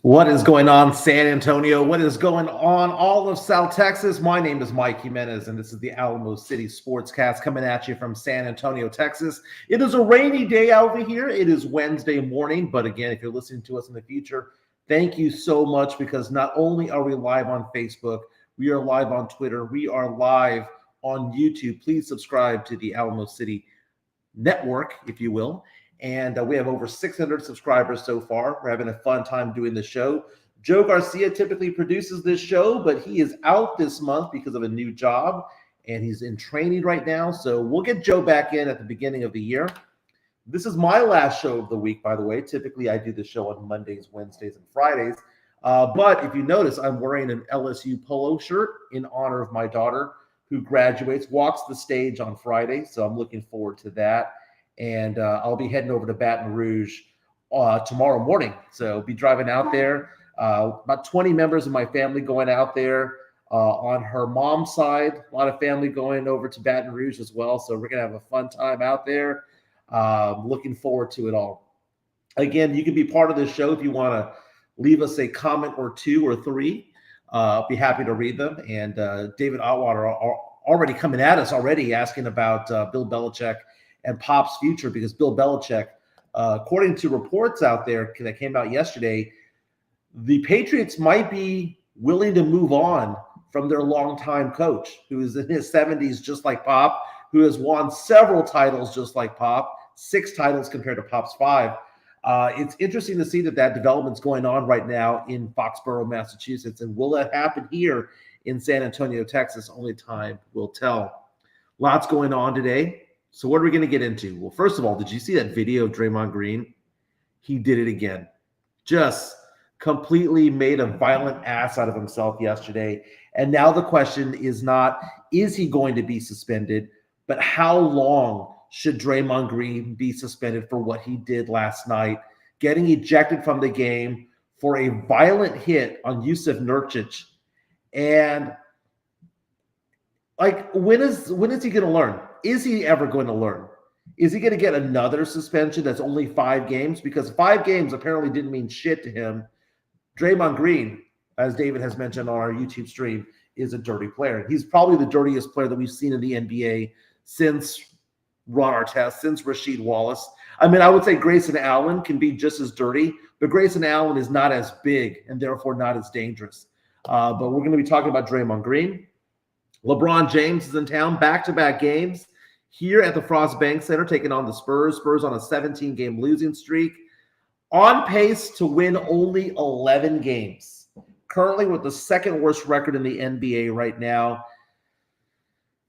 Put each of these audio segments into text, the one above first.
What is going on, San Antonio? What is going on, all of South Texas? My name is Mike Jimenez, and this is the Alamo City Sportscast coming at you from San Antonio, Texas. It is a rainy day over here. It is Wednesday morning, but again, if you're listening to us in the future, thank you so much, because not only are we live on Facebook, we are live on Twitter, we are live on YouTube. Please subscribe to the Alamo City Network, if you will. And we have over 600 subscribers so far. We're having a fun time doing the show. Joe Garcia typically produces this show, but he is out this month because of a new job, and he's in training right now. So we'll get Joe back in at the beginning of the year. This is my last show of the week, by the way. Typically, I do the show on Mondays, Wednesdays, and Fridays. But if you notice, I'm wearing an LSU polo shirt in honor of my daughter, who graduates, walks the stage on Friday. So I'm looking forward to that. And I'll be heading over to Baton Rouge tomorrow morning. So be driving out there. About 20 members of my family going out there. On her mom's side, a lot of family going over to Baton Rouge as well. So we're going to have a fun time out there. Looking forward to it all. Again, you can be part of this show if you want to leave us a comment or two or three. I'll be happy to read them. And David Atwater are already coming at us already, asking about Bill Belichick and Pop's future, because Bill Belichick, according to reports out there that came out yesterday, the Patriots might be willing to move on from their longtime coach, who is in his 70s, just like Pop, who has won several titles just like Pop, 6 titles compared to Pop's 5. It's interesting to see that development's going on right now in Foxborough, Massachusetts. And will that happen here in San Antonio, Texas? Only time will tell. Lots going on today. So what are we going to get into? Well, first of all, did you see that video of Draymond Green? He did it again. Just completely made a violent ass out of himself yesterday. And now the question is not, is he going to be suspended, but how long should Draymond Green be suspended for what he did last night, getting ejected from the game for a violent hit on Yousef Nurcic? And like, when is he going to learn? Is he ever going to learn? Is he going to get another suspension that's only 5 games? Because 5 games apparently didn't mean shit to him. Draymond Green, as David has mentioned on our YouTube stream, is a dirty player. He's probably the dirtiest player that we've seen in the NBA since Ron Artest, since Rasheed Wallace. I mean, I would say Grayson Allen can be just as dirty, but Grayson Allen is not as big and therefore not as dangerous. But we're going to be talking about Draymond Green. LeBron James is in town, back-to-back games here at the Frost Bank Center, taking on the Spurs. Spurs on a 17-game losing streak, on pace to win only 11 games. Currently with the second worst record in the NBA right now.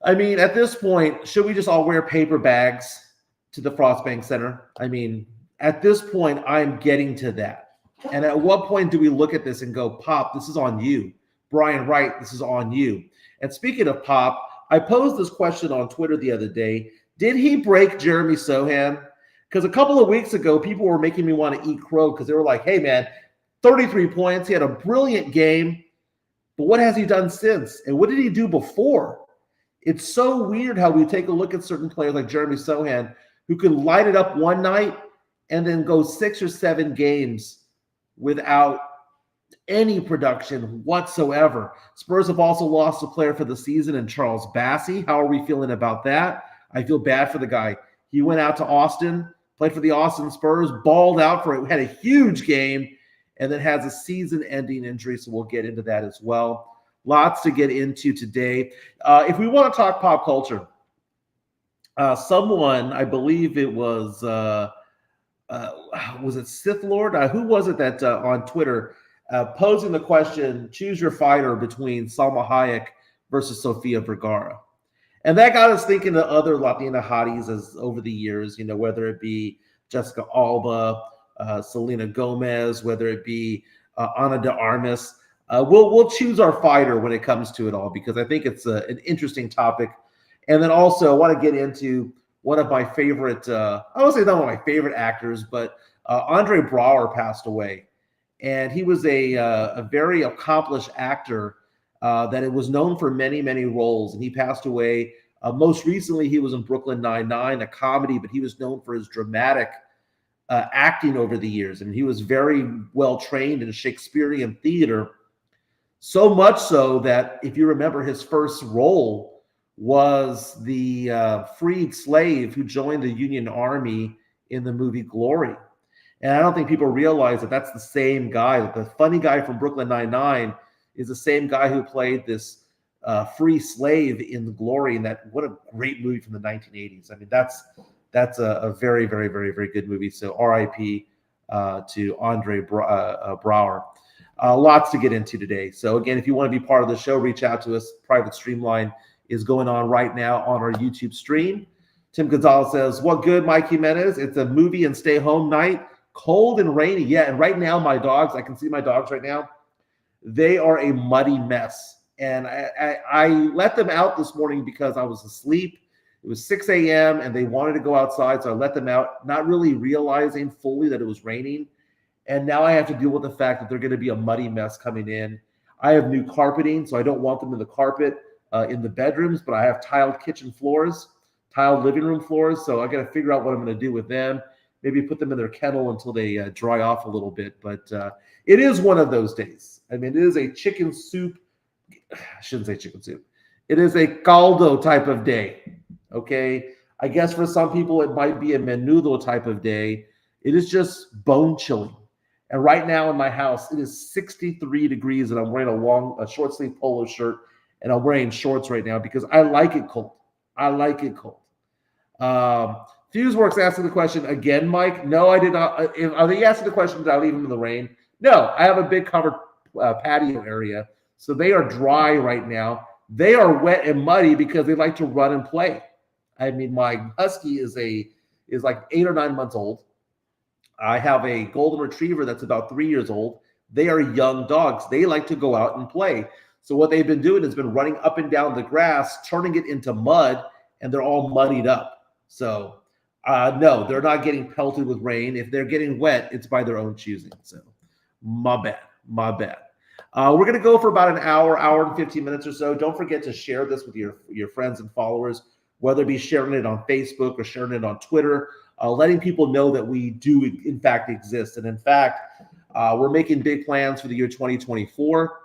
I mean, at this point, should we just all wear paper bags to the Frost Bank Center? I mean, at this point, I'm getting to that. And at what point do we look at this and go, Pop, this is on you. Brian Wright, this is on you. And speaking of Pop, I posed this question on Twitter the other day. Did he break Jeremy Sochan? Because a couple of weeks ago, people were making me want to eat crow because they were like, hey, man, 33 points. He had a brilliant game. But what has he done since? And what did he do before? It's so weird how we take a look at certain players like Jeremy Sochan, who can light it up one night and then go 6 or 7 games without any production whatsoever. Spurs have also lost a player for the season in Charles Bassey. How are we feeling about that? I feel bad for the guy. He went out to Austin, played for the Austin Spurs, balled out for it, had a huge game, and then has a season-ending injury, so we'll get into that as well. Lots to get into today. If we want to talk pop culture, someone, I believe it was it Sith Lord? Who was it that on Twitter posing the question, choose your fighter between Salma Hayek versus Sofia Vergara. And that got us thinking of other Latina hotties as over the years, whether it be Jessica Alba, Selena Gomez, whether it be Ana de Armas. We'll choose our fighter when it comes to it all, because I think it's an interesting topic. And then also I want to get into one of my favorite, I won't say not one of my favorite actors, but Andre Braugher passed away. And he was a very accomplished actor that it was known for many, many roles. And he passed away. Most recently, he was in Brooklyn Nine-Nine, a comedy, but he was known for his dramatic acting over the years, and he was very well trained in Shakespearean theater. So much so that if you remember, his first role was the freed slave who joined the Union Army in the movie Glory. And I don't think people realize that that's the same guy. That the funny guy from Brooklyn Nine-Nine is the same guy who played this free slave in Glory. And that, what a great movie from the 1980s. I mean, that's a very, very, very, very good movie. So R.I.P. To Andre Braugher. Lots to get into today. So again, if you want to be part of the show, reach out to us. Private streamline is going on right now on our YouTube stream. Tim Gonzalez says, what good, Mike Jimenez? It's a movie and stay home night. Cold and rainy. Yeah, and right now my dogs, I can see my dogs right now. They are a muddy mess. And I let them out this morning because I was asleep. It was 6 a.m. and they wanted to go outside. So I let them out, not really realizing fully that it was raining. And now I have to deal with the fact that they're going to be a muddy mess coming in. I have new carpeting, so I don't want them in the carpet in the bedrooms, but I have tiled kitchen floors, tiled living room floors. So I got to figure out what I'm going to do with them. Maybe put them in their kennel until they dry off a little bit. But it is one of those days. I mean, it is a chicken soup. I shouldn't say chicken soup. It is a caldo type of day. Okay. I guess for some people, it might be a menudo type of day. It is just bone chilling. And right now in my house, it is 63 degrees and I'm wearing a short sleeve polo shirt and I'm wearing shorts right now because I like it cold. I like it cold. FuseWorks asking the question again, Mike. No, I did not. Are they asking the question, did I leave them in the rain? No, I have a big covered patio area. So they are dry right now. They are wet and muddy because they like to run and play. I mean, my husky is like 8 or 9 months old. I have a golden retriever that's about 3 years old. They are young dogs. They like to go out and play. So what they've been doing is been running up and down the grass, turning it into mud, and they're all muddied up. So no, they're not getting pelted with rain. If they're getting wet, it's by their own choosing. So my bad. We're going to go for about an hour and 15 minutes or so. Don't forget to share this with your friends and followers, whether it be sharing it on Facebook or sharing it on Twitter, letting people know that we do, in fact, exist. And in fact, we're making big plans for the year 2024.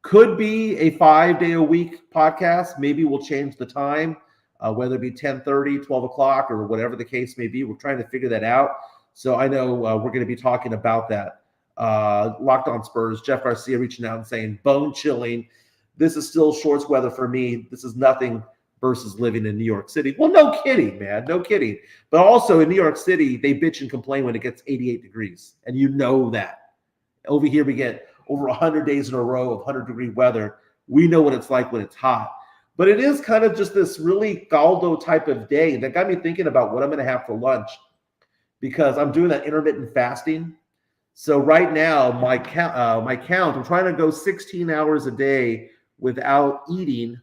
Could be a 5-day-a-week podcast. Maybe we'll change the time, whether it be 10:30, 12 o'clock, or whatever the case may be. We're trying to figure that out. So I know we're going to be talking about that. Locked on Spurs, Jeff Garcia reaching out and saying, bone chilling. This is still shorts weather for me. This is nothing versus living in New York City. Well, no kidding, man. No kidding. But also in New York City, they bitch and complain when it gets 88 degrees. And you know that. Over here, we get over 100 days in a row of 100-degree weather. We know what it's like when it's hot. But it is kind of just this really caldo type of day that got me thinking about what I'm going to have for lunch because I'm doing that intermittent fasting. So right now, my count, I'm trying to go 16 hours a day without eating,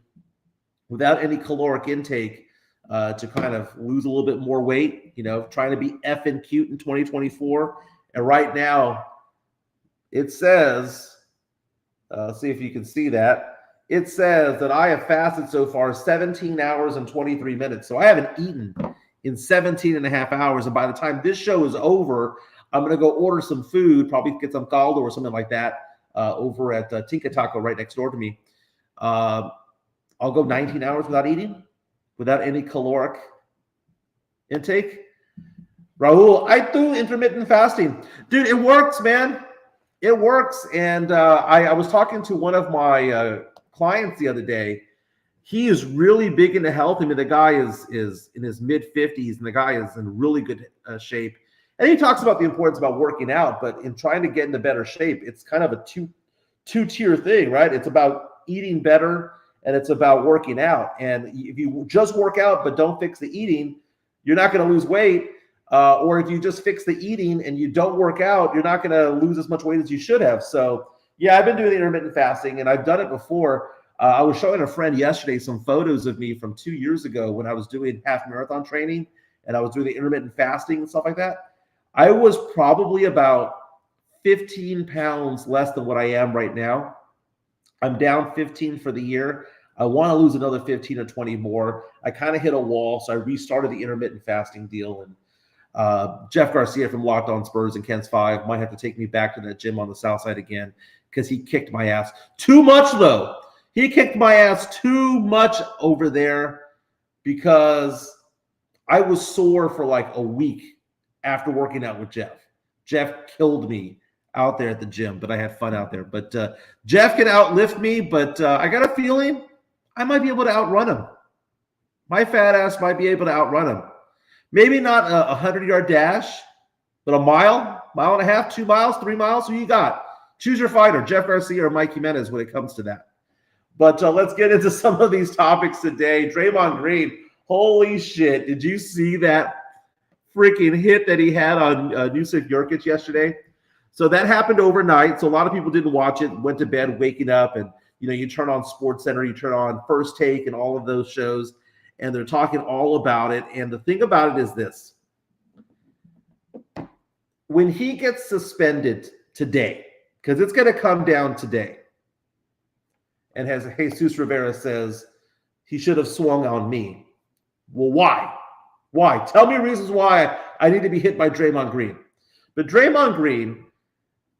without any caloric intake, to kind of lose a little bit more weight, trying to be effing cute in 2024. And right now, it says, see if you can see that. It says that I have fasted so far 17 hours and 23 minutes. So I haven't eaten in 17 and a half hours. And by the time this show is over, I'm going to go order some food, probably get some caldo or something like that over at Tinka Taco right next door to me. I'll go 19 hours without eating, without any caloric intake. Raul, I do intermittent fasting. Dude, it works, man. It works. And I was talking to one of my clients the other day. He is really big into health. I mean, the guy is in his mid-50s, and the guy is in really good shape. And he talks about the importance about working out, but in trying to get into better shape, it's kind of a two-tier thing, right? It's about eating better, and it's about working out. And if you just work out but don't fix the eating, you're not going to lose weight. Or if you just fix the eating and you don't work out, you're not going to lose as much weight as you should have. So, yeah, I've been doing the intermittent fasting, and I've done it before. I was showing a friend yesterday some photos of me from 2 years ago when I was doing half marathon training, and I was doing the intermittent fasting and stuff like that. I was probably about 15 pounds less than what I am right now. I'm down 15 for the year. I want to lose another 15 or 20 more. I kind of hit a wall, so I restarted the intermittent fasting deal. And Jeff Garcia from Locked On Spurs and Ken's 5 might have to take me back to that gym on the south side again because he kicked my ass too much, though. He kicked my ass too much over there because I was sore for like a week after working out with Jeff. Jeff killed me out there at the gym, but I had fun out there. But Jeff can outlift me, but I got a feeling I might be able to outrun him. My fat ass might be able to outrun him. Maybe not a 100-yard dash, but a mile and a half, 2 miles, 3 miles. Who you got? Choose your fighter, Jeff Garcia or Mike Jimenez when it comes to that. But let's get into some of these topics today. Draymond Green, holy shit. Did you see that freaking hit that he had on Yousef Nurcic yesterday? So that happened overnight. So a lot of people didn't watch it, went to bed, waking up, and you turn on SportsCenter, you turn on First Take and all of those shows, and they're talking all about it. And the thing about it is this. When he gets suspended today, because it's going to come down today, and as Jesus Rivera says, he should have swung on me. Well, why? Why? Tell me reasons why I need to be hit by Draymond Green. But Draymond Green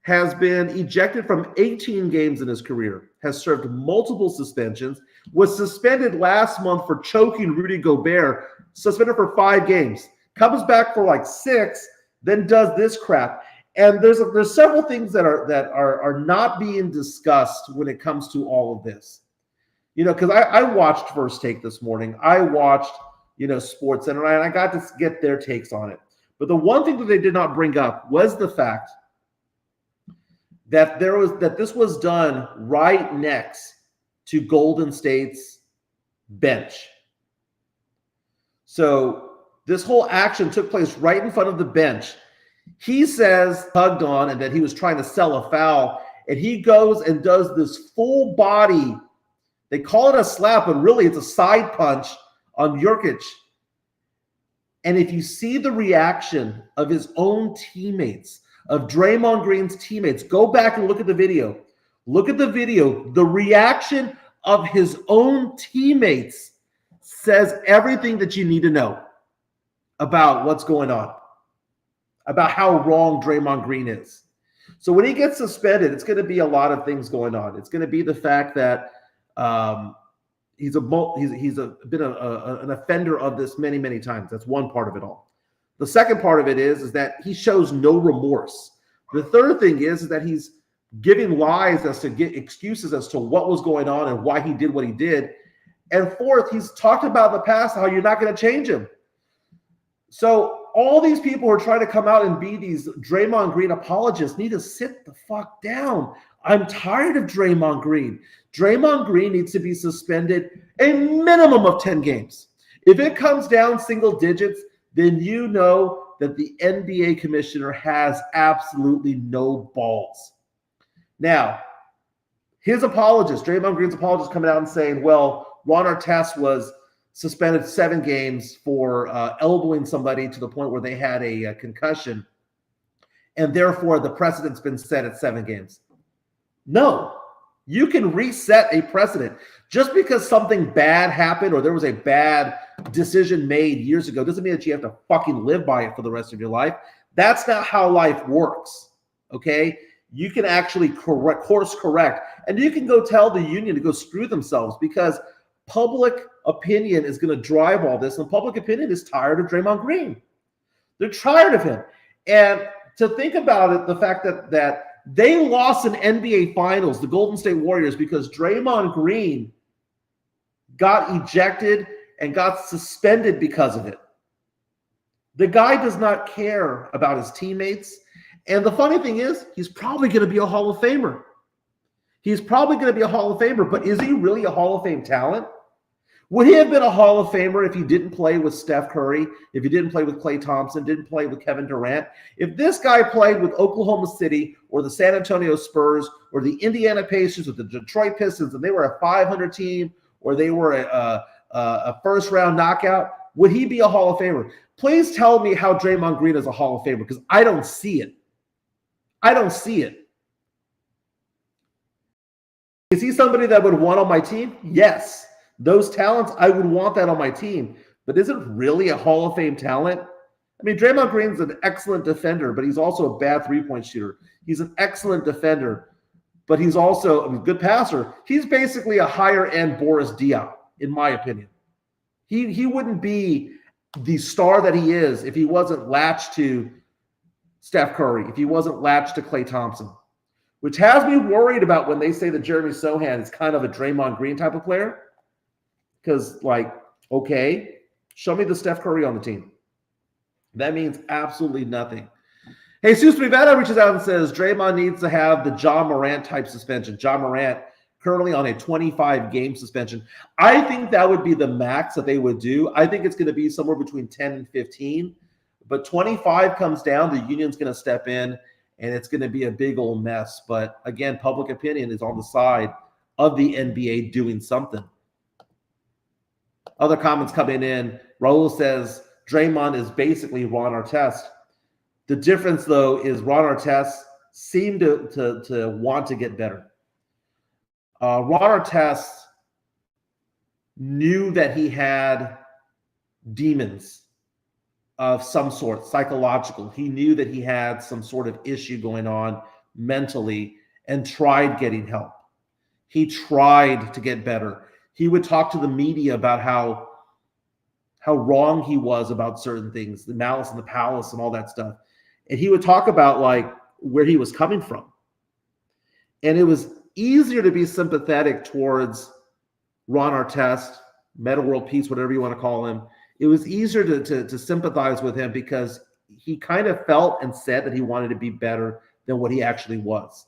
has been ejected from 18 games in his career, has served multiple suspensions, was suspended last month for choking Rudy Gobert, suspended for 5 games, comes back for like 6, then does this crap. And there's several things that are not being discussed when it comes to all of this. Because I watched First Take this morning. I watched, SportsCenter, and I got to get their takes on it. But the one thing that they did not bring up was the fact that this was done right next to Golden State's bench. So this whole action took place right in front of the bench. He says hugged on and that he was trying to sell a foul, and he goes and does this full body. They call it a slap, but really it's a side punch on Nurcic. And if you see the reaction of his own teammates, of Draymond Green's teammates, go back and look at the video. Look at the video. The reaction of his own teammates says everything that you need to know about what's going on, about how wrong Draymond Green is. So when he gets suspended, it's going to be a lot of things going on. It's going to be the fact that he's been an offender of this many, many times. That's one part of it all. The second part of it is that he shows no remorse. The third thing is that he's giving lies as to get excuses as to what was going on and why he did what he did. And fourth, he's talked about in the past how you're not going to change him. So all these people who are trying to come out and be these Draymond Green apologists need to sit the fuck down. I'm tired of Draymond Green. Draymond Green needs to be suspended a minimum of 10 games. If it comes down single digits, then you know that the NBA commissioner has absolutely no balls. Now, his apologist, Draymond Green's apologist, coming out and saying, well, Ron Artest was suspended 7 games for elbowing somebody to the point where they had a concussion, and therefore the precedent's been set at 7 games. No, you can reset a precedent. Just because something bad happened or there was a bad decision made years ago doesn't mean that you have to fucking live by it for the rest of your life. That's not how life works, okay? You can actually course correct, and you can go tell the union to go screw themselves because public opinion is going to drive all this, and public opinion is tired of Draymond Green. They're tired of him. And to think about it, the fact that they lost an NBA Finals, the Golden State Warriors, because Draymond Green got ejected and got suspended because of it. The guy does not care about his teammates. And the funny thing is, he's probably going to be a Hall of Famer. He's probably going to be a Hall of Famer, but is he really a Hall of Fame talent? Would he have been a Hall of Famer if he didn't play with Steph Curry, if he didn't play with Klay Thompson, didn't play with Kevin Durant? If this guy played with Oklahoma City or the San Antonio Spurs or the Indiana Pacers or the Detroit Pistons, and they were a 500 team or they were a first-round knockout, would he be a Hall of Famer? Please tell me how Draymond Green is a Hall of Famer, because I don't see it. I don't see it. Is he somebody that would want on my team? Yes. Those talents, I would want that on my team. But is it really a Hall of Fame talent? I mean, Draymond Green's an excellent defender, but he's also a bad three-point shooter. He's an excellent defender, but he's also a good passer. He's basically a higher-end Boris Diaw, in my opinion. He wouldn't be the star that he is if he wasn't latched to Steph Curry, if he wasn't latched to Klay Thompson, which has me worried about when they say that Jeremy Sochan is kind of a Draymond Green type of player. Because, like, okay, show me the Steph Curry on the team. That means absolutely nothing. Jesus Rivera reaches out and says Draymond needs to have the John Morant type suspension. John Morant currently on a 25-game suspension. I think that would be the max that they would do. I think it's going to be somewhere between 10 and 15. But 25 comes down, the union's going to step in, and it's going to be a big old mess. But again, public opinion is on the side of the NBA doing something. Other comments coming in. Raul says Draymond is basically Ron Artest. The difference, though, is Ron Artest seemed to want to get better. Ron Artest knew that he had demons of some sort, psychological. He knew that he had some sort of issue going on mentally and tried getting help. He tried to get better. He would talk to the media about how wrong he was about certain things, the malice in the palace and all that stuff. And he would talk about like where he was coming from. And it was easier to be sympathetic towards Ron Artest, Meta World Peace, whatever you want to call him. It was easier to sympathize with him because he kind of felt and said that he wanted to be better than what he actually was.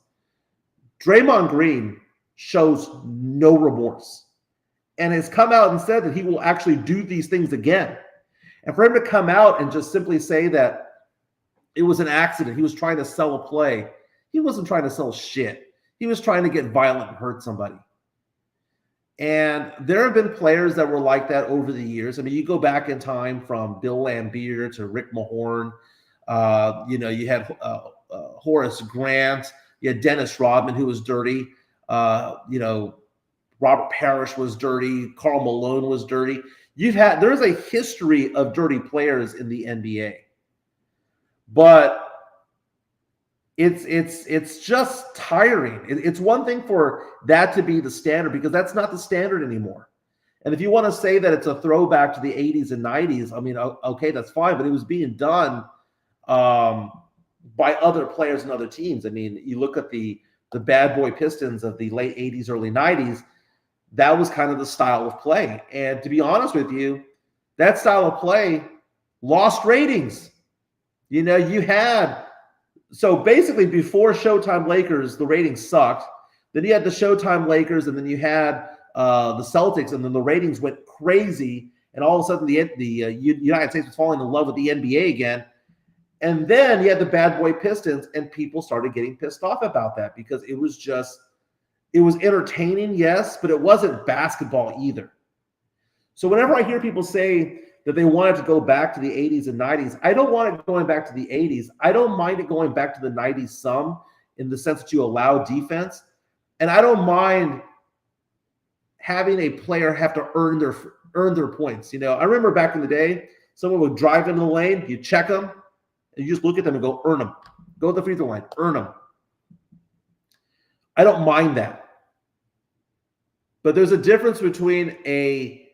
Draymond Green shows no remorse and has come out and said that he will actually do these things again. And for him to come out and just simply say that it was an accident, he was trying to sell a play, he wasn't trying to sell shit. He was trying to get violent and hurt somebody. And there have been players that were like that over the years. I mean, you go back in time from Bill Laimbeer to Rick Mahorn. You had Horace Grant. You had Dennis Rodman, who was dirty. Robert Parrish was dirty. Karl Malone was dirty. There's a history of dirty players in the NBA. But it's just tiring. It's one thing for that to be the standard because that's not the standard anymore. And if you want to say that it's a throwback to the 80s and 90s, I mean, okay, that's fine. But it was being done by other players and other teams. I mean, you look at the bad boy Pistons of the late 80s, early 90s, that was kind of the style of play. And to be honest with you, that style of play lost ratings. You had... So basically, before Showtime Lakers, the ratings sucked. Then you had the Showtime Lakers, and then you had the Celtics, and then the ratings went crazy. And all of a sudden, the United States was falling in love with the NBA again. And then you had the bad boy Pistons, and people started getting pissed off about that because it was entertaining, yes, but it wasn't basketball either. So whenever I hear people say that they wanted to go back to the 80s and 90s. I don't want it going back to the 80s. I don't mind it going back to the 90s some in the sense that you allow defense. And I don't mind having a player have to earn their points. I remember back in the day, someone would drive into the lane, you check them, and you just look at them and go, earn them. Go to the free throw line, earn them. I don't mind that. But there's a difference between a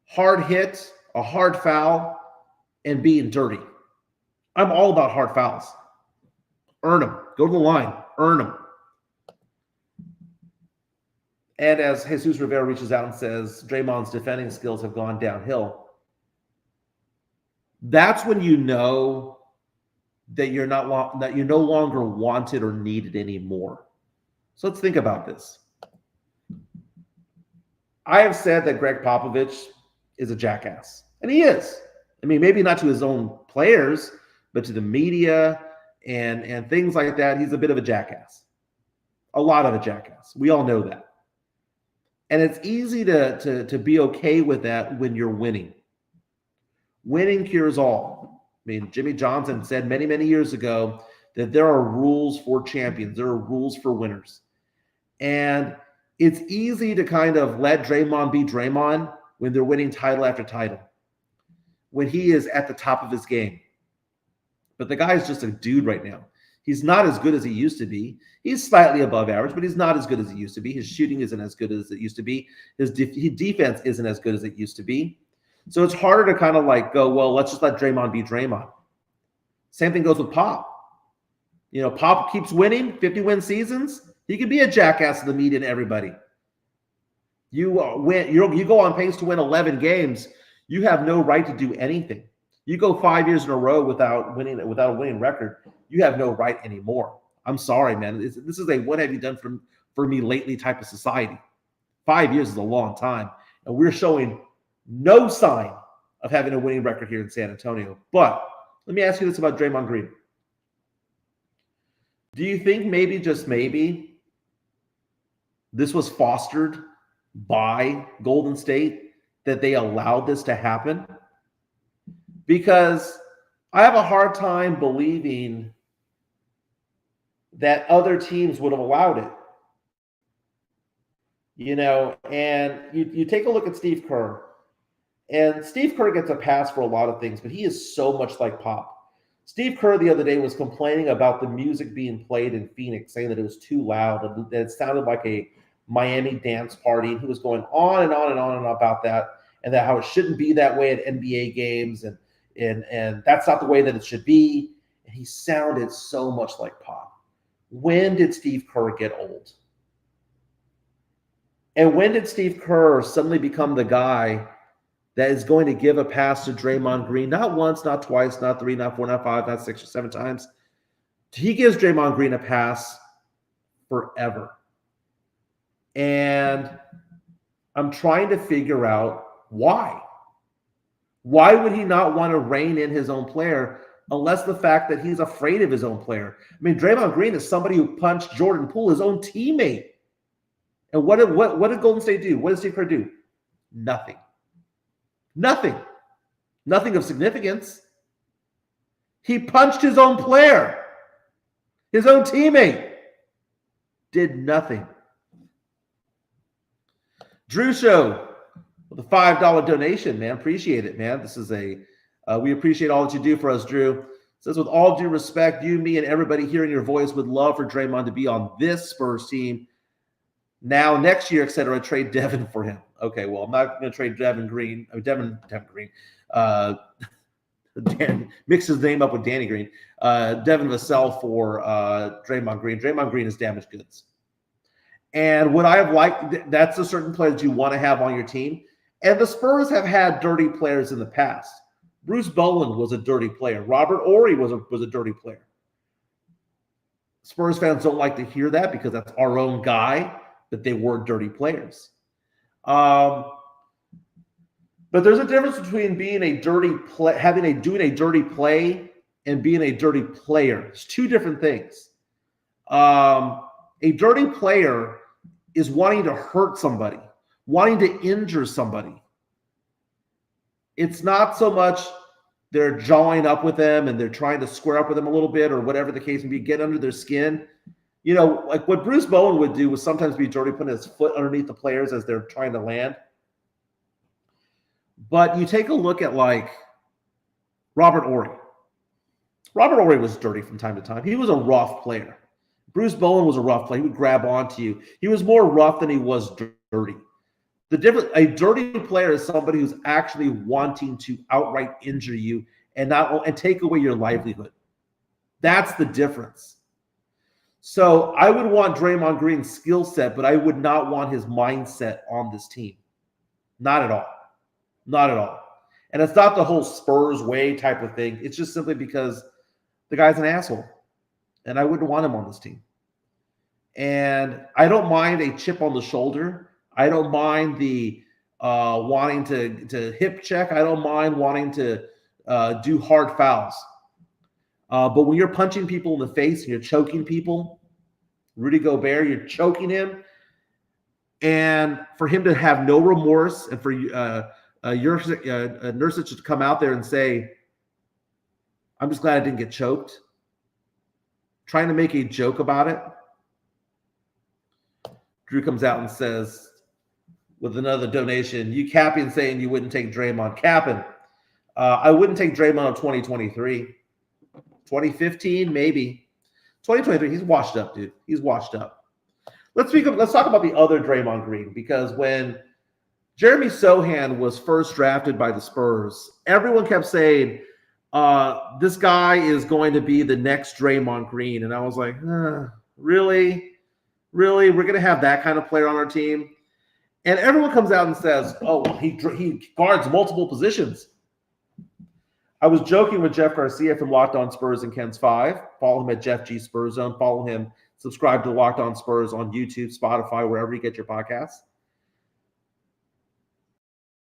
hard hit, a hard foul, and being dirty. I'm all about hard fouls. Earn them. Go to the line. Earn them. And as Jesus Rivera reaches out and says, Draymond's defending skills have gone downhill. That's when you know that you're no longer wanted or needed anymore. So let's think about this. I have said that Greg Popovich is a jackass. And he is. I mean, maybe not to his own players, but to the media and things like that. He's a bit of a jackass. A lot of a jackass. We all know that. And it's easy to be okay with that when you're winning. Winning cures all. I mean, Jimmy Johnson said many, many years ago that there are rules for champions. There are rules for winners. And it's easy to kind of let Draymond be Draymond when they're winning title after title. when he is at the top of his game. But the guy is just a dude right now. He's not as good as he used to be. He's slightly above average, but he's not as good as he used to be. His shooting isn't as good as it used to be. His defense isn't as good as it used to be. So it's harder to kind of like go, well, let's just let Draymond be Draymond. Same thing goes with Pop. You know, Pop keeps winning, 50-win seasons. He can be a jackass to the media and everybody. You go on pace to win 11 games. You have no right to do anything. You go 5 years in a row without a winning record. You have no right anymore. I'm sorry, man. This is a what have you done for me lately type of society. 5 years is a long time, and we're showing no sign of having a winning record here in San Antonio. But let me ask you this about Draymond Green. Do you think maybe, just maybe, this was fostered by Golden State, that they allowed this to happen? Because I have a hard time believing that other teams would have allowed it. You know, and you take a look at Steve Kerr, and Steve Kerr gets a pass for a lot of things, but he is so much like Pop. Steve Kerr the other day was complaining about the music being played in Phoenix, saying that it was too loud, that it sounded like a Miami dance party. He was going on and on and on and on about that, and that how it shouldn't be that way at NBA games, and that's not the way that it should be. And he sounded so much like Pop. When did Steve Kerr get old? And when did Steve Kerr suddenly become the guy that is going to give a pass to Draymond Green? Not once, not twice, not three, not four, not five, not 6 or 7 times. He gives Draymond Green a pass forever. And I'm trying to figure out why. Why would he not want to rein in his own player, unless the fact that he's afraid of his own player? I mean, Draymond Green is somebody who punched Jordan Poole, his own teammate. And what did Golden State do? What did Steve Kerr do? Nothing. Nothing. Nothing of significance. He punched his own player. His own teammate. Did nothing. Drew Show with a $5 donation, man. Appreciate it, man. This is we appreciate all that you do for us, Drew. Says, with all due respect, you, me, and everybody hearing your voice would love for Draymond to be on this Spurs team. Now, next year, etc., trade Devin for him. Okay, well, I'm not going to trade Devin Green. Devin Green. Mix his name up with Danny Green. Devin Vassell for Draymond Green. Draymond Green is damaged goods. And what I have liked, that's a certain player that you want to have on your team. And the Spurs have had dirty players in the past. Bruce Bowen was a dirty player. Robert Horry was a dirty player. Spurs fans don't like to hear that because that's our own guy, but they were dirty players. But there's a difference between being a dirty play, doing a dirty play, and being a dirty player. It's two different things. A dirty player is wanting to hurt somebody, wanting to injure somebody. It's not so much they're jawing up with them and they're trying to square up with them a little bit or whatever the case may be, get under their skin. You know, like what Bruce Bowen would do was sometimes be dirty, putting his foot underneath the players as they're trying to land. But you take a look at like Robert Horry. Robert Horry was dirty from time to time. He was a rough player. Bruce Bowen was a rough player. He would grab onto you. He was more rough than he was dirty. A dirty player is somebody who's actually wanting to outright injure you and take away your livelihood. That's the difference. So I would want Draymond Green's skill set, but I would not want his mindset on this team. Not at all. Not at all. And it's not the whole Spurs way type of thing. It's just simply because the guy's an asshole. And I wouldn't want him on this team. And I don't mind a chip on the shoulder. I don't mind the wanting to hip check. I don't mind wanting to do hard fouls. But when you're punching people in the face and you're choking people, Rudy Gobert, you're choking him. And for him to have no remorse and for Nurcic to come out there and say, I'm just glad I didn't get choked. Trying to make a joke about it. Drew comes out and says, with another donation, you capping saying you wouldn't take Draymond. Capping. I wouldn't take Draymond in 2023. 2015, maybe. 2023, he's washed up, dude. He's washed up. Let's talk about the other Draymond Green, because when Jeremy Sochan was first drafted by the Spurs, everyone kept saying, this guy is going to be the next Draymond Green. And I was like, really? Really? We're going to have that kind of player on our team? And everyone comes out and says, oh, he guards multiple positions. I was joking with Jeff Garcia from Locked On Spurs and Ken's 5. Follow him at Jeff G Spurs Zone. Follow him. Subscribe to Locked On Spurs on YouTube, Spotify, wherever you get your podcasts.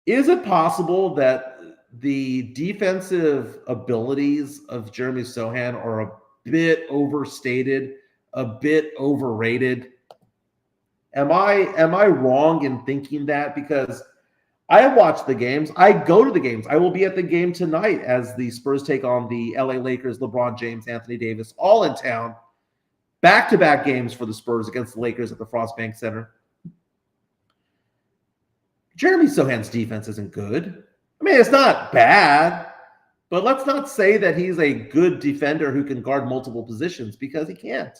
Is it possible that the defensive abilities of Jeremy Sochan are a bit overstated, a bit overrated? Am I wrong in thinking that? Because I watch the games. I go to the games. I will be at the game tonight as the Spurs take on the LA Lakers, LeBron James, Anthony Davis, all in town. Back-to-back games for the Spurs against the Lakers at the Frost Bank Center. Jeremy Sochan's defense isn't good. I mean, it's not bad, but let's not say that he's a good defender who can guard multiple positions, because he can't.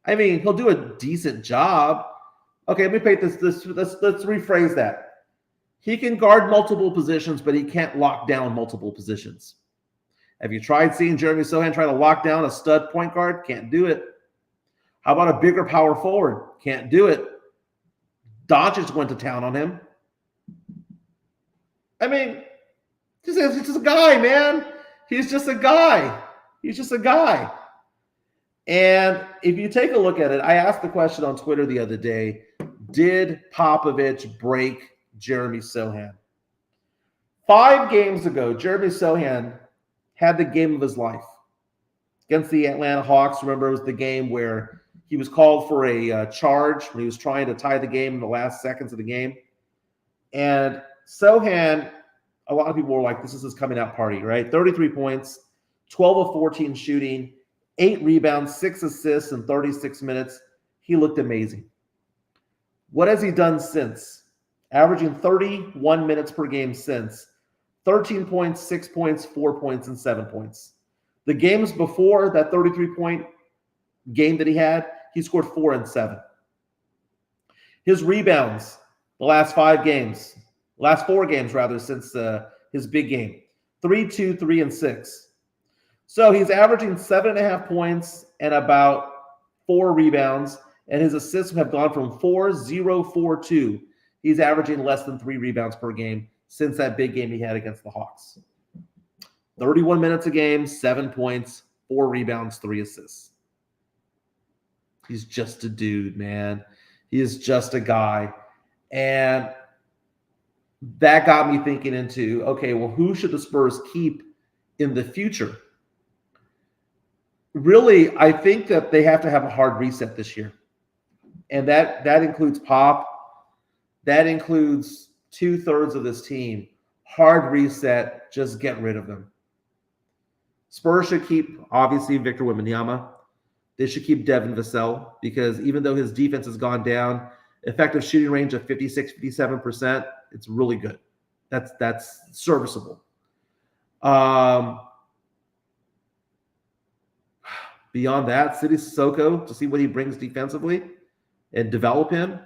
I mean, he'll do a decent job. Okay, let me paint this. Let's rephrase that. He can guard multiple positions, but he can't lock down multiple positions. Have you tried seeing Jeremy Sochan try to lock down a stud point guard? Can't do it. How about a bigger power forward? Can't do it. Doncic went to town on him. I mean, he's just a guy, man. He's just a guy. He's just a guy. And if you take a look at it, I asked the question on Twitter the other day, did Popovich break Jeremy Sochan? 5 games ago, Jeremy Sochan had the game of his life against the Atlanta Hawks. Remember, it was the game where he was called for a charge when he was trying to tie the game in the last seconds of the game. And Sochan, a lot of people were like, this is his coming out party, right? 33 points, 12 of 14 shooting, 8 rebounds, 6 assists in 36 minutes. He looked amazing. What has he done since? Averaging 31 minutes per game since. 13 points, 6 points, 4 points, and 7 points. The games before that 33-point game that he had, he scored 4 and 7. His rebounds, the last 4 games rather, since his big game, 3, 2, 3, and 6. So he's averaging 7.5 points and about 4 rebounds, and his assists have gone from 4, 0, 4, 2. He's averaging less than 3 rebounds per game since that big game he had against the Hawks. 31 minutes a game, 7 points, 4 rebounds, 3 assists. He's just a dude, man. He is just a guy. And that got me thinking into, okay, well, who should the Spurs keep in the future? Really, I think that they have to have a hard reset this year. And that includes Pop. That includes 2/3 of this team. Hard reset, just get rid of them. Spurs should keep, obviously, Victor Wembanyama. They should keep Devin Vassell, because even though his defense has gone down, effective shooting range of 56, 57%, it's really good. That's serviceable. Beyond that, City Sissoko, to see what he brings defensively and develop him.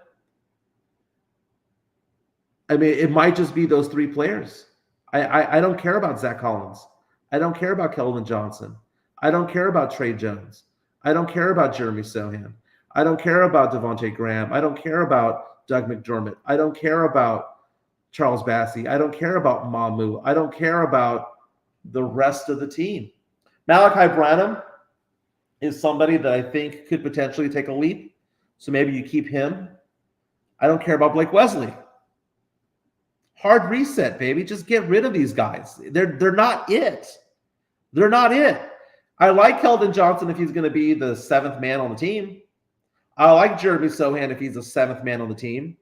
I mean, it might just be those 3 players. I don't care about Zach Collins. I don't care about Kelvin Johnson. I don't care about Trey Jones. I don't care about Jeremy Sochan. I don't care about Devontae Graham. I don't care about Doug McDermott. I don't care about Charles Bassey. I don't care about Mamu. I don't care about the rest of the team. Malachi Branham is somebody that I think could potentially take a leap. So maybe you keep him. I don't care about Blake Wesley. Hard reset, baby. Just get rid of these guys. They're not it. They're not it. I like Keldon Johnson if he's going to be the 7th man on the team. I like Jeremy Sochan if he's the 7th man on the team.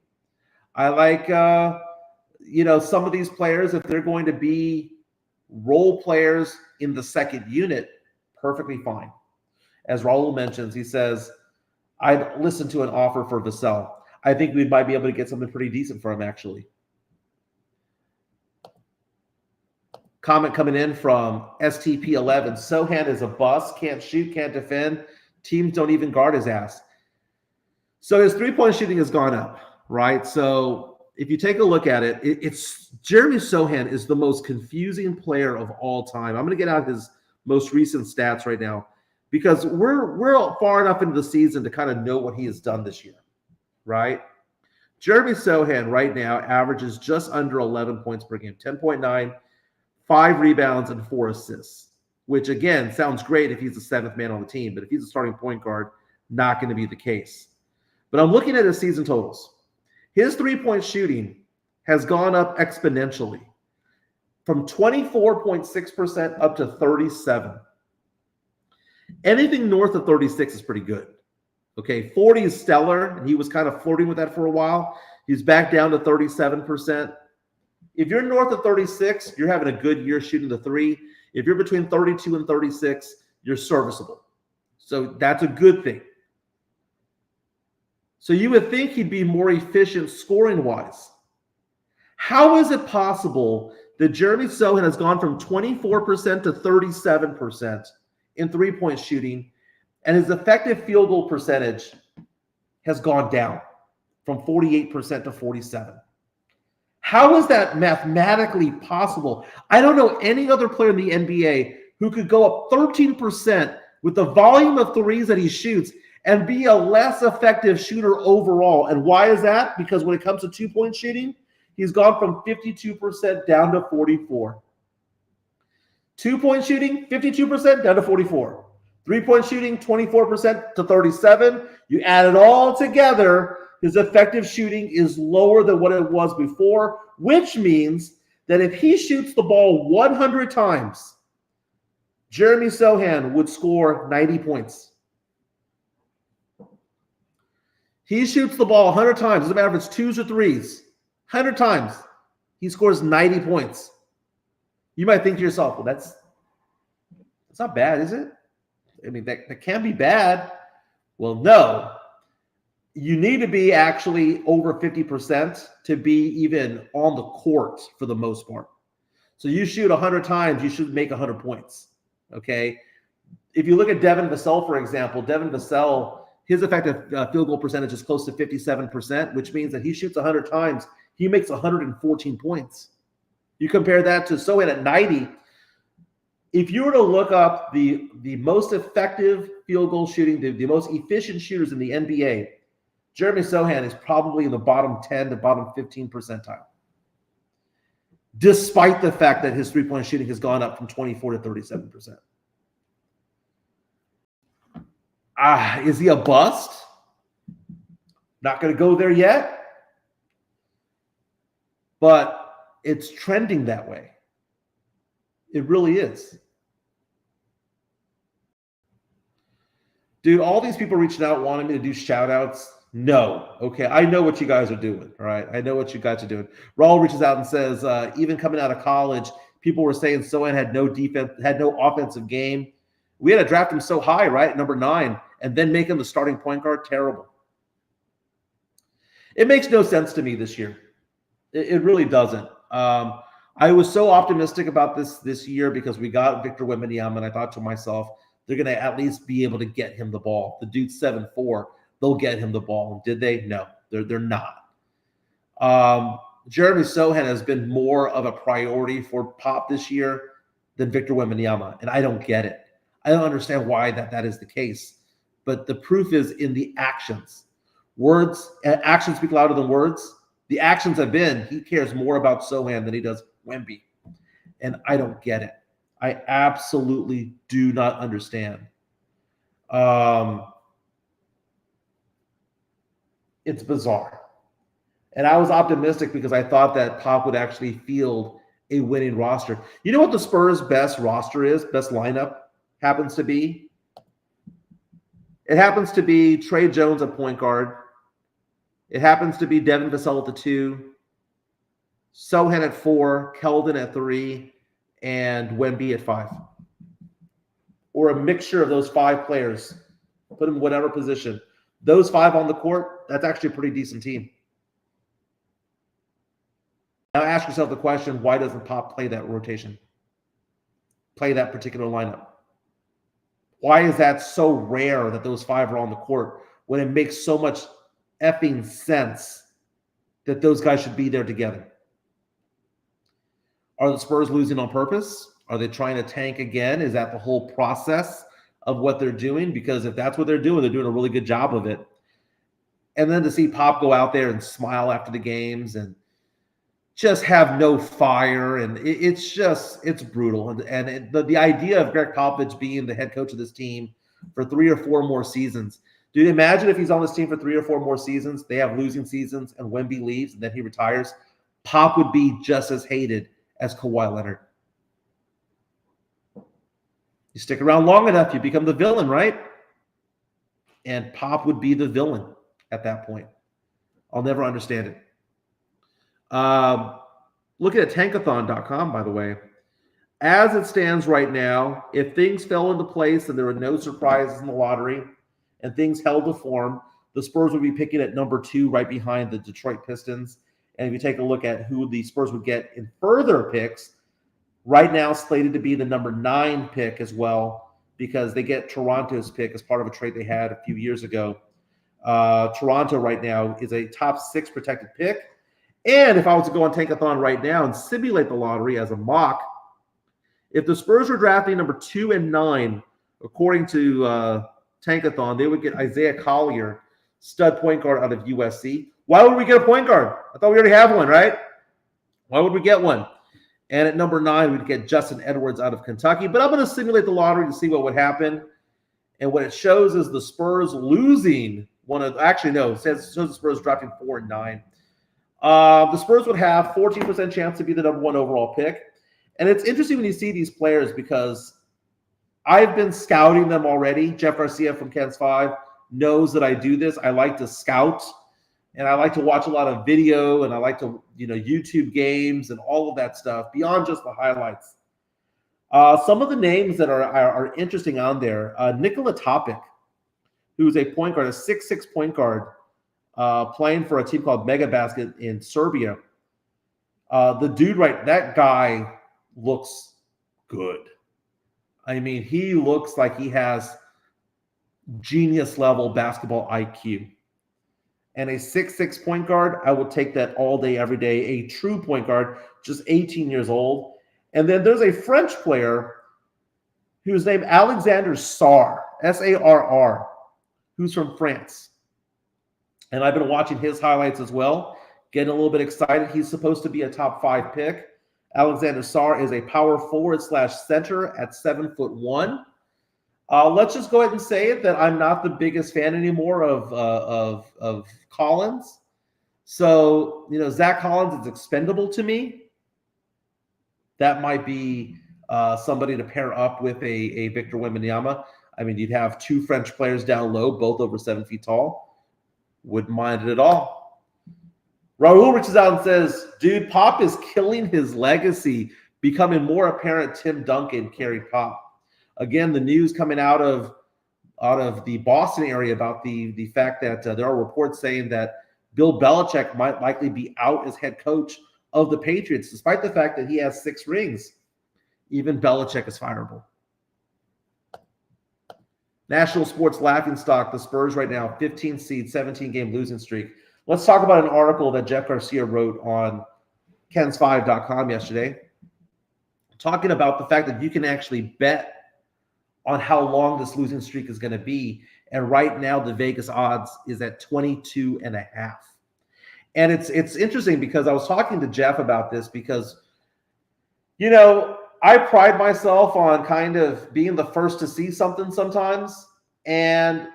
I like, some of these players, if they're going to be role players in the second unit, perfectly fine. As Raul mentions, he says, I'd listen to an offer for Vassell. I think we might be able to get something pretty decent for him, actually. Comment coming in from STP11. Sochan is a bust, can't shoot, can't defend. Teams don't even guard his ass. So his three-point shooting has gone up, right? So if you take a look at it, it's Jeremy Sochan is the most confusing player of all time. I'm going to get out his most recent stats right now because we're far enough into the season to kind of know what he has done this year, right? Jeremy Sochan right now averages just under 11 points per game, 10.9, 5 rebounds, and 4 assists, which, again, sounds great if he's the seventh man on the team, but if he's a starting point guard, not going to be the case. But I'm looking at his season totals. His three-point shooting has gone up exponentially from 24.6% up to 37%. Anything north of 36 is pretty good. Okay, 40 is stellar, and he was kind of flirting with that for a while. He's back down to 37%. If you're north of 36, you're having a good year shooting the three. If you're between 32 and 36, you're serviceable. So that's a good thing. So you would think he'd be more efficient scoring-wise. How is it possible that Jeremy Sochan has gone from 24% to 37% in three-point shooting, and his effective field goal percentage has gone down from 48% to 47%? How is that mathematically possible? I don't know any other player in the NBA who could go up 13% with the volume of threes that he shoots and be a less effective shooter overall. And why is that? Because when it comes to two-point shooting, he's gone from 52% down to 44%. Two-point shooting, 52% down to 44%. Three-point shooting, 24% to 37%. You add it all together, his effective shooting is lower than what it was before, which means that if he shoots the ball 100 times, Jeremy Sochan would score 90 points. He shoots the ball 100 times. Doesn't matter if it's twos or threes. 100 times, he scores 90 points. You might think to yourself, well, that's not bad, is it? I mean, that can be bad. Well, no. You need to be actually over 50% to be even on the court for the most part. So you shoot 100 times, you should make 100 points, okay? If you look at Devin Vassell, for example, Devin Vassell, his effective field goal percentage is close to 57%, which means that he shoots 100 times, he makes 114 points. You compare that to Sochan at 90. If you were to look up the most effective field goal shooting, the most efficient shooters in the NBA, Jeremy Sochan is probably in the bottom 10 to bottom 15 percentile, despite the fact that his three-point shooting has gone up from 24 to 37%. Is he a bust? Not going to go there yet, but it's trending that way. It really is. Dude, all these people reaching out wanting me to do shout-outs. No. Okay, I know what you guys are doing, all right? I know what you guys are doing. Raul reaches out and says, even coming out of college, people were saying Sochan had no defense, had no offensive game. We had to draft him so high, right, number 9, and then make him the starting point guard. Terrible. It makes no sense to me this year. It really doesn't. I was so optimistic about this year because we got Victor Wembanyama, and I thought to myself, they're going to at least be able to get him the ball. The dude's 7'4". They'll get him the ball. Did they? No, they're not. Jeremy Sochan has been more of a priority for Pop this year than Victor Wembanyama, and I don't get it. I don't understand why that is the case. But the proof is in the actions. Actions speak louder than words. The actions have been he cares more about Sochan than he does Wemby. And I don't get it. I absolutely do not understand. It's bizarre. And I was optimistic because I thought that Pop would actually field a winning roster. You know what the Spurs' best roster is, best lineup happens to be? It happens to be Trey Jones at point guard. It happens to be Devin Vassell at the 2, Sochan at 4, Keldon at 3, and Wemby at 5. Or a mixture of those 5 players. Put them in whatever position. Those 5 on the court, that's actually a pretty decent team. Now ask yourself the question, why doesn't Pop play that rotation? play that particular lineup? Why is that so rare that those 5 are on the court when it makes so much effing sense that those guys should be there together? Are the Spurs losing on purpose? Are they trying to tank again? Is that the whole process of what they're doing? Because if that's what they're doing a really good job of it. And then to see Pop go out there and smile after the games and just have no fire, and it's brutal. And the idea of Greg Popovich being the head coach of this team for 3 or 4 more seasons. Dude, imagine if he's on this team for 3 or 4 more seasons, they have losing seasons, and Wemby leaves, and then he retires. Pop would be just as hated as Kawhi Leonard. You stick around long enough, you become the villain, right? And Pop would be the villain at that point. I'll never understand it. Look at tankathon.com, by the way. As it stands right now, if things fell into place and there were no surprises in the lottery and things held to form, the Spurs would be picking at number 2 right behind the Detroit Pistons. And if you take a look at who the Spurs would get in further picks, right now slated to be the number 9 pick as well, because they get Toronto's pick as part of a trade they had a few years ago. Toronto right now is a top 6 protected pick. And if I was to go on Tankathon right now and simulate the lottery as a mock, if the Spurs were drafting number 2 and 9, according to Tankathon, they would get Isaiah Collier, stud point guard out of USC. Why would we get a point guard? I thought we already have one, right? Why would we get one? And at number 9, we'd get Justin Edwards out of Kentucky. But I'm going to simulate the lottery to see what would happen. And what it shows is the Spurs losing one of – actually, no, it shows the Spurs drafting 4 and 9. The Spurs would have 14% chance to be the number 1 overall pick. And it's interesting when you see these players because I've been scouting them already. Jeff Garcia from Ken's 5 knows that I do this. I like to scout, and I like to watch a lot of video, and I like to, YouTube games and all of that stuff beyond just the highlights. Some of the names that are interesting on there, Nikola Topic, who's a point guard, a 6'6" point guard, playing for a team called Mega Basket in Serbia. That guy looks good. I mean, he looks like he has genius level basketball IQ. And a 6'6" point guard, I would take that all day, every day. A true point guard, just 18 years old. And then there's a French player who's named Alexander Sarr, S-A-R-R, who's from France. And I've been watching his highlights as well, getting a little bit excited. He's supposed to be a top 5 pick. Alexander Sarr is a power forward / center at 7'1". Let's just go ahead and say it that I'm not the biggest fan anymore of Collins. So, Zach Collins is expendable to me. That might be somebody to pair up with a Victor Wembanyama. I mean, you'd have 2 French players down low, both over 7 feet tall. Wouldn't mind it at all. Raul reaches out and says, dude, Pop is killing his legacy. Becoming more apparent, Tim Duncan carried Pop. Again, the news coming out of the Boston area about the fact that there are reports saying that Bill Belichick might likely be out as head coach of the Patriots, despite the fact that he has 6 rings. Even Belichick is fireable. National Sports Laughingstock, the Spurs right now, 15 seed, 17-game losing streak. Let's talk about an article that Jeff Garcia wrote on kens5.com yesterday, talking about the fact that you can actually bet on how long this losing streak is going to be. And right now, the Vegas odds is at 22.5. And it's interesting because I was talking to Jeff about this because, I pride myself on kind of being the first to see something sometimes. And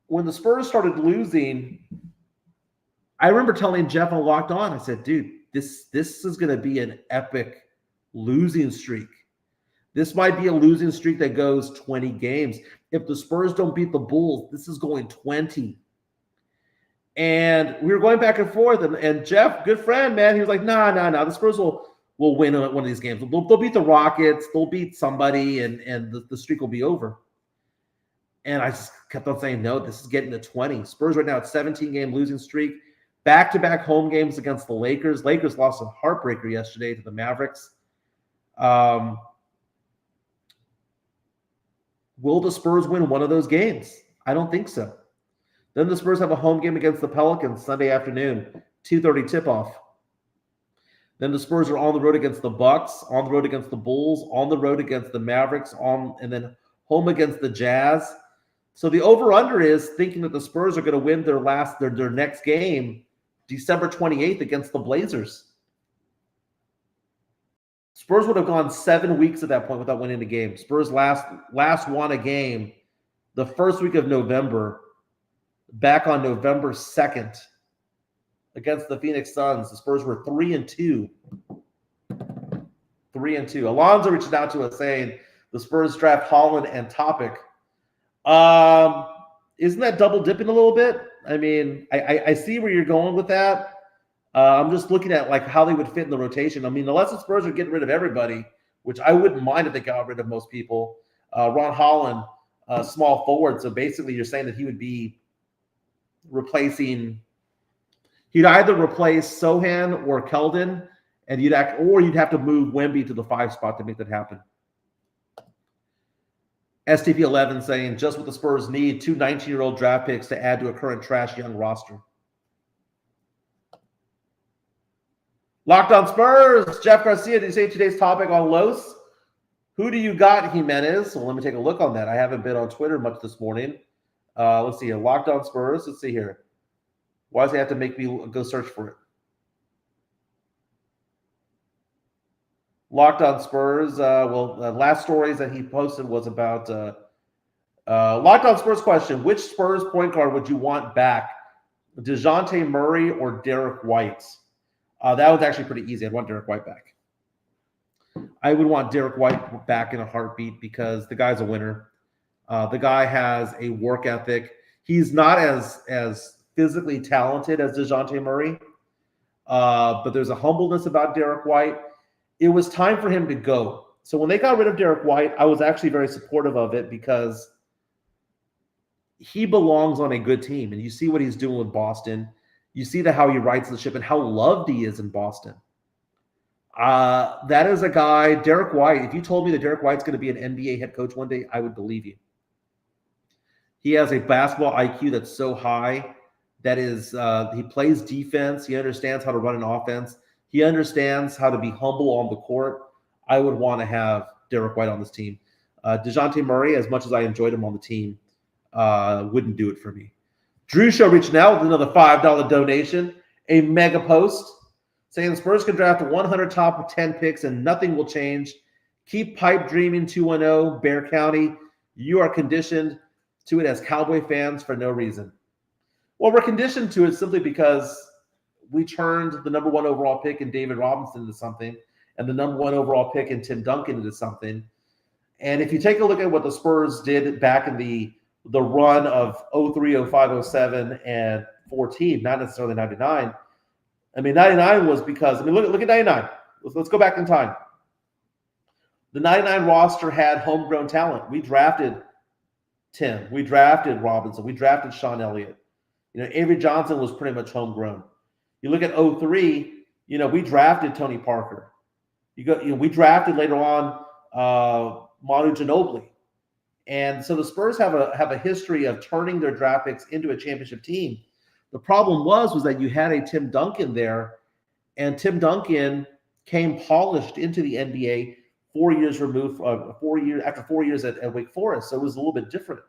when the Spurs started losing, I remember telling Jeff on Locked On, I said, dude, this is going to be an epic losing streak. This might be a losing streak that goes 20 games. If the Spurs don't beat the Bulls, this is going 20. And we were going back and forth. And Jeff, good friend, man, he was like, nah. The Spurs will win one of these games. They'll beat the Rockets. They'll beat somebody, and the streak will be over. And I just kept on saying, no, this is getting to 20. Spurs right now at 17-game losing streak. Back-to-back home games against the Lakers. Lakers lost a heartbreaker yesterday to the Mavericks. Will the Spurs win one of those games? I don't think so. Then the Spurs have a home game against the Pelicans Sunday afternoon, 2:30 tip-off. Then the Spurs are on the road against the Bucks, on the road against the Bulls, on the road against the Mavericks, and then home against the Jazz. So the over-under is thinking that the Spurs are going to win their next game December 28th against the Blazers. Spurs would have gone 7 weeks at that point without winning a game. Spurs last won a game the first week of November, back on November 2nd against the Phoenix Suns. The Spurs were 3-2. 3-2. Alonzo reached out to us saying the Spurs draft Holland and Topic. Isn't that double dipping a little bit? I mean, I see where you're going with that. I'm just looking at like how they would fit in the rotation. I mean, unless the Spurs are getting rid of everybody, which I wouldn't mind if they got rid of most people. Ron Holland, small forward. So basically, you're saying that he would be replacing. He'd either replace Sochan or Keldon, and you'd have to move Wemby to the 5 spot to make that happen. STP11 saying just what the Spurs need: 2 19-year-old draft picks to add to a current trash young roster. Locked on Spurs. Jeff Garcia, did you say today's topic on Los? Who do you got, Jimenez? Well, let me take a look on that. I haven't been on Twitter much this morning. Let's see here. Locked on Spurs. Let's see here. Why does he have to make me go search for it? Locked on Spurs. Last stories that he posted was about Locked on Spurs question. Which Spurs point guard would you want back? DeJounte Murray or Derek White? That was actually pretty easy. I'd want Derek White back. I would want Derek White back in a heartbeat because the guy's a winner. The guy has a work ethic. He's not as physically talented as DeJounte Murray, but there's a humbleness about Derek White. It was time for him to go. So when they got rid of Derek White, I was actually very supportive of it because he belongs on a good team. And you see what he's doing with Boston. You see how he rights the ship and how loved he is in Boston. That is a guy, Derek White. If you told me that Derek White's going to be an NBA head coach one day, I would believe you. He has a basketball IQ that's so high. That is, he plays defense. He understands how to run an offense. He understands how to be humble on the court. I would want to have Derek White on this team. DeJounte Murray, as much as I enjoyed him on the team, wouldn't do it for me. Drew Show reaching out with another $5 donation, a mega post saying the Spurs can draft 100 top 10 picks and nothing will change. Keep pipe dreaming 2-0, Bear County. You are conditioned to it as Cowboy fans for no reason. Well, we're conditioned to it simply because we turned the number 1 overall pick in David Robinson into something and the number 1 overall pick in Tim Duncan into something. And if you take a look at what the Spurs did back in the run of 03, 05, 07, and 14, not necessarily 99. I mean, 99 was because, look at 99. Let's go back in time. The 99 roster had homegrown talent. We drafted Tim. We drafted Robinson. We drafted Sean Elliott. Avery Johnson was pretty much homegrown. You look at 03, we drafted Tony Parker. We drafted later on Manu Ginobili. And so the Spurs have a history of turning their draft picks into a championship team. The problem was that you had a Tim Duncan there, and Tim Duncan came polished into the NBA 4 years removed, 4 years after 4 years at Wake Forest. So it was a little bit different.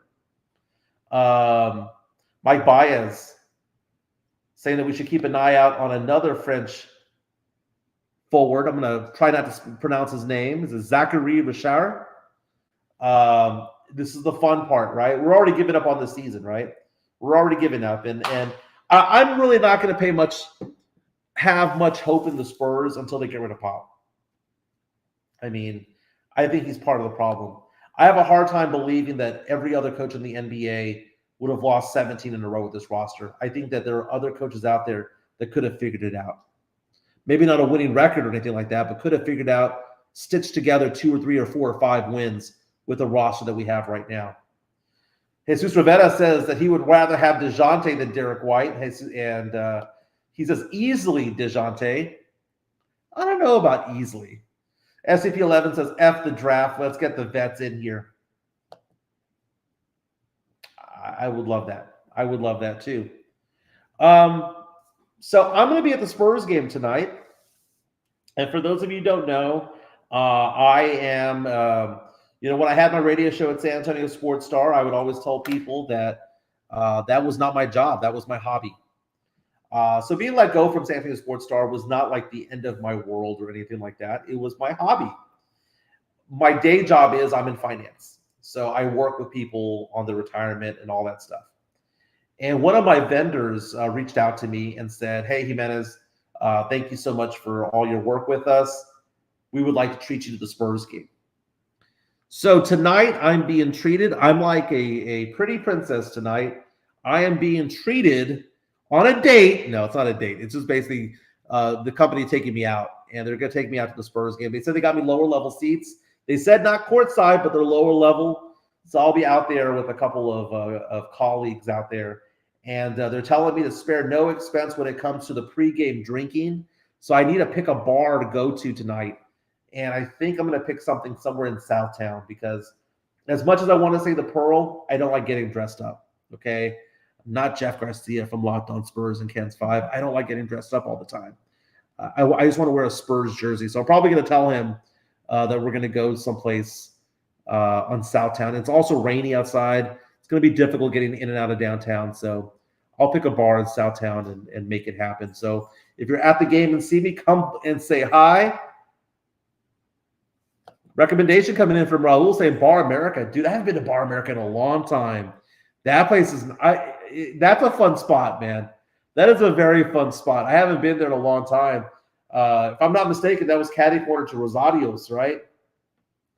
Mike Baez saying that we should keep an eye out on another French forward. I'm going to try not to pronounce his name. Is it Zachary Richard? This is the fun part, right? We're already giving up on the season, right? We're already giving up. And I'm really not going to have much hope in the Spurs until they get rid of Pop. I mean, I think he's part of the problem. I have a hard time believing that every other coach in the NBA would have lost 17 in a row with this roster. I think that there are other coaches out there that could have figured it out. Maybe not a winning record or anything like that, but could have figured out, stitched together 2 or 3 or 4 or 5 wins with the roster that we have right now. Jesus Rivera says that he would rather have DeJounte than Derek White. And he says easily DeJounte. I don't know about easily. SCP-11 says F the draft. Let's get the vets in here. I would love that. I would love that too. So I'm going to be at the Spurs game tonight. And for those of you who don't know, I am, when I had my radio show at San Antonio Sports Star, I would always tell people that that was not my job. That was my hobby. So being let go from San Antonio Sports Star was not like the end of my world or anything like that. It was my hobby. My day job is I'm in finance. So I work with people on the retirement and all that stuff. And one of my vendors reached out to me and said, "Hey, Jimenez, thank you so much for all your work with us. We would like to treat you to the Spurs game." So tonight I'm being treated. I'm like a pretty princess tonight. I am being treated on a date. No, it's not a date. It's just basically the company taking me out, and they're going to take me out to the Spurs game. They said they got me lower level seats. They said not courtside, but they're lower level. So I'll be out there with a couple of colleagues out there. And they're telling me to spare no expense when it comes to the pregame drinking. So I need to pick a bar to go to tonight. And I think I'm going to pick something somewhere in Southtown because as much as I want to say the Pearl, I don't like getting dressed up, okay? I'm not Jeff Garcia from Locked On Spurs and Ken's 5. I don't like getting dressed up all the time. I just want to wear a Spurs jersey. So I'm probably going to tell him that we're going to go someplace on Southtown. It's also rainy outside. It's going to be difficult getting in and out of downtown. So I'll pick a bar in Southtown and make it happen. So if you're at the game and see me, come and say hi. Recommendation coming in from Raul saying Bar America. Dude, I haven't been to Bar America in a long time. That place is that's a fun spot, man. That is a very fun spot. I haven't been there in a long time. If I'm not mistaken, that was caddy corner to Rosatios, right?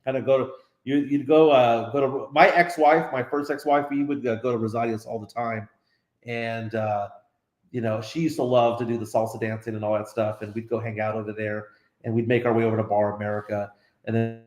Kind of go to you'd go to my ex-wife, my first ex-wife. We would go to Rosatios all the time, and she used to love to do the salsa dancing and all that stuff. And we'd go hang out over there, and we'd make our way over to Bar America, and then